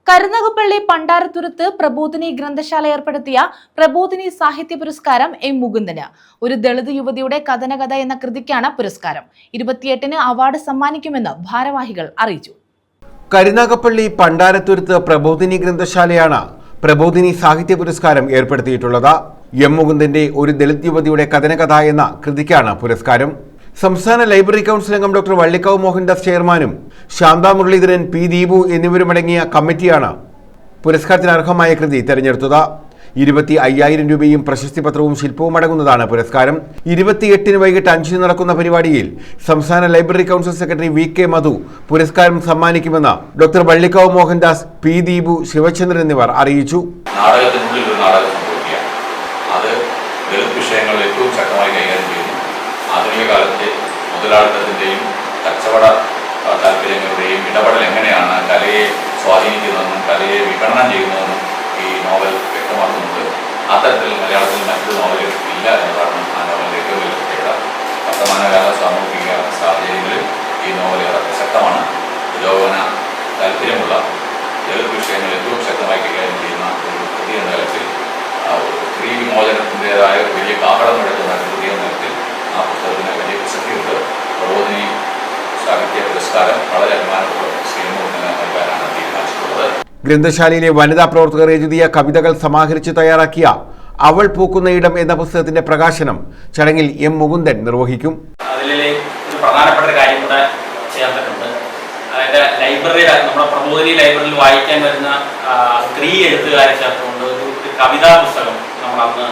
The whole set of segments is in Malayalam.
കരുനാഗപ്പള്ളി പണ്ടാരത്തുരുത്ത് പ്രബോധിനി ഗ്രന്ഥശാല ഏർപ്പെടുത്തിയ പ്രബോധിനി സാഹിത്യ പുരസ്കാരം എം മുകുന്ദന്. ഒരു ദളിത് യുവതിയുടെ കഥനകഥ എന്ന കൃതിക്കാണ് പുരസ്കാരം. 28-ന് അവാർഡ് സമ്മാനിക്കുമെന്ന് ഭാരവാഹികൾ അറിയിച്ചു. കരുനാഗപ്പള്ളി പണ്ടാരത്തുരുത്ത് പ്രബോധിനി ഗ്രന്ഥശാലയാണ് പ്രബോധിനി സാഹിത്യ പുരസ്കാരം ഏർപ്പെടുത്തിയിട്ടുള്ളത്. എം മുകുന്ദന്റെ ഒരു ദളിത് യുവതിയുടെ കഥനകഥ എന്ന കൃതിക്കാണ് പുരസ്കാരം. സംസ്ഥാന ലൈബ്രറി കൗൺസിൽ അംഗം ഡോക്ടർ വള്ളിക്കാവ് മോഹൻദാസ് ചെയർമാനും ശാന്ത മുരളീധരൻ, പി ദീപു എന്നിവരുമടങ്ങിയ കമ്മിറ്റിയാണ് പുരസ്കാരത്തിന് അർഹമായ കൃതി തെരഞ്ഞെടുത്തത്. 25,000 രൂപയും പ്രശസ്തി പത്രവും ശില്പവും അടങ്ങുന്നതാണ് പുരസ്കാരം. 28-ന് വൈകിട്ട് 5-ന് നടക്കുന്ന പരിപാടിയിൽ സംസ്ഥാന ലൈബ്രറി കൗൺസിൽ സെക്രട്ടറി വി.കെ. മധു പുരസ്കാരം സമ്മാനിക്കുമെന്ന് ഡോക്ടർ വള്ളിക്കാവ് മോഹൻദാസ്, പി ദീപു, ശിവചന്ദ്രൻ എന്നിവർ അറിയിച്ചു. ആധുനിക കാലത്തെ മുതലാളിത്തത്തിൻ്റെയും കച്ചവട താല്പര്യങ്ങളുടെയും ഇടപെടൽ എങ്ങനെയാണ് കലയെ സ്വാധീനിക്കുന്നതെന്നും കലയെ വിപണനം ചെയ്യുന്നതെന്നും ഈ നോവൽ വ്യക്തമാക്കുന്നുണ്ട്. അത്തരത്തിൽ മലയാളത്തിൽ മറ്റൊരു നോവൽ ഇല്ല എന്നതാണ് ആ നോവലിൻ്റെ ഏറ്റവും വലിയ പ്രത്യേകത. വർത്തമാനകാല സാമൂഹിക സാഹചര്യങ്ങളിൽ ഈ നോവൽ ഏറെ പ്രസക്തമാണ്. പുരോഗമന താല്പര്യമുള്ള ദളിത് വിഷയങ്ങൾ ഏറ്റവും ശക്തമായി കൈകാര്യം ചെയ്യുന്ന ഒരു കൃതി എന്ന തലത്തിൽ സ്ത്രീ വിമോചനത്തിൻ്റെതായ വലിയ കാഹളം നടക്കുന്ന കൃതി എന്ന തലത്തിൽ ആ പുസ്തകത്തിന് വലിയ പ്രസക്തിയുണ്ട്. പ്രബോധിനി സാഹിത്യ പുരസ്കാരം വളരെ അഭിമാനപൂർവ്വം ശ്രീമൂർത്തിന് നൽകാനാണ് തീരുമാനിച്ചിട്ടുള്ളത്. ഗ്രന്ഥശാലയിലെ വനിതാ പ്രവർത്തകർ എഴുതിയ കവിതകൾ സമാഹരിച്ച് തയ്യാറാക്കിയ അവൾ പൂക്കുന്ന ഇടം എന്ന പുസ്തകത്തിന്റെ പ്രകാശനം ചടങ്ങിൽ എം മുകുന്ദൻ നിർവഹിക്കും. അതിലെ ഒരു പ്രധാനപ്പെട്ട കാര്യം കൂടെ ചേർത്തിട്ടുണ്ട്. അതായത് ലൈബ്രറിയിൽ, നമ്മുടെ പ്രബോധിനി ലൈബ്രറിയിൽ വായിക്കാൻ വരുന്ന സ്ത്രീ എഴുത്തുകാരെ ചേർത്തുകൊണ്ട് ഒരു കവിതാ പുസ്തകം നമ്മൾ അന്ന്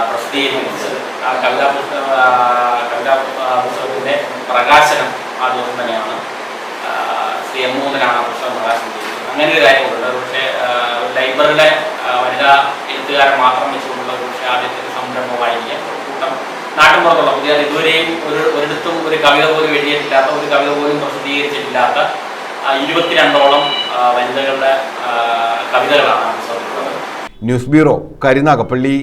പ്രസിദ്ധീകരിക്കുന്നത്. ആ കവിതാ പുസ്തകത്തിൻ്റെ പ്രകാശനം ആ ദിവസം തന്നെയാണ്. ശ്രീ എം മുകുന്ദനാണ് ആ പുസ്തകം പ്രകാശനം ചെയ്തത്. അങ്ങനെ ഒരു കാര്യമുണ്ട്. പക്ഷേ ലൈബ്രറിയിലെ വനിതാ എഴുത്തുകാരെ മാത്രം വെച്ചുകൊണ്ടുള്ള പക്ഷേ ആദ്യത്തെ സംരംഭമായിരിക്കാം. കൂട്ടം നാട്ടിൻപുറത്തുള്ള പുതിയ ഇതുവരെയും ഒരിടത്തും ഒരു കവിത പോലും എഴുതിയിട്ടില്ലാത്ത, ഒരു കവിത പോലും പ്രസിദ്ധീകരിച്ചിട്ടില്ലാത്ത 22ഓളം വനിതകളുടെ കവിതകളാണ് പുസ്തകത്തിലുള്ളത്. News bureau, Karunagappally.